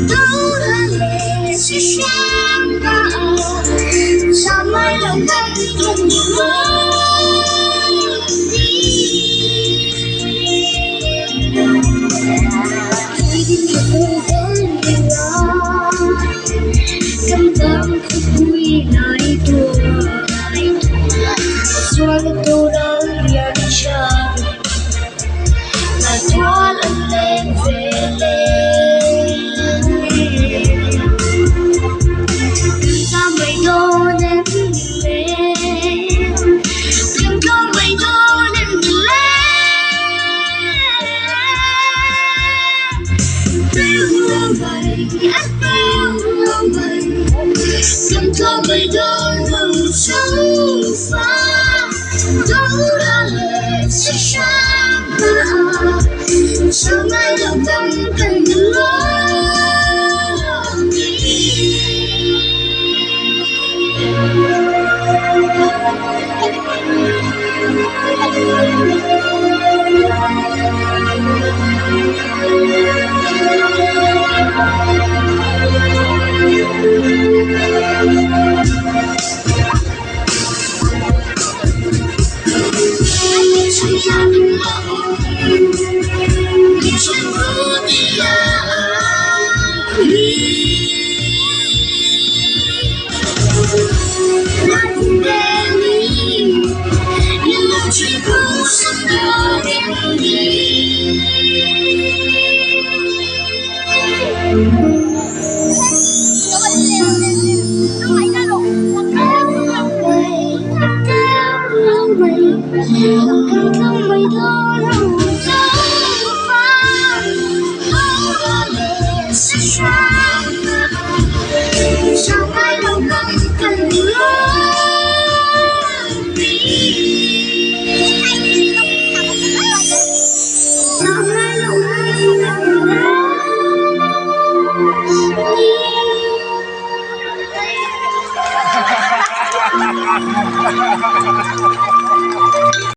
都热烈是宣告，上来了感动的落地。Cảm thức vui lại đùa xóa cái câu đã liền tràn là thoa lần lên về lên từ ta mây đô đến lên đừng có mây đô đến lên yêu vậy yêu vậy cầm cho mây đô nằm sâu xa đâu đã lệ sẽ sáng mà sao nay đâu tâm cần lối không mây đô nằm sâu xa đâu đã lệ sẽ sáng sao ai đâu cần lối sao ai đâu cần lối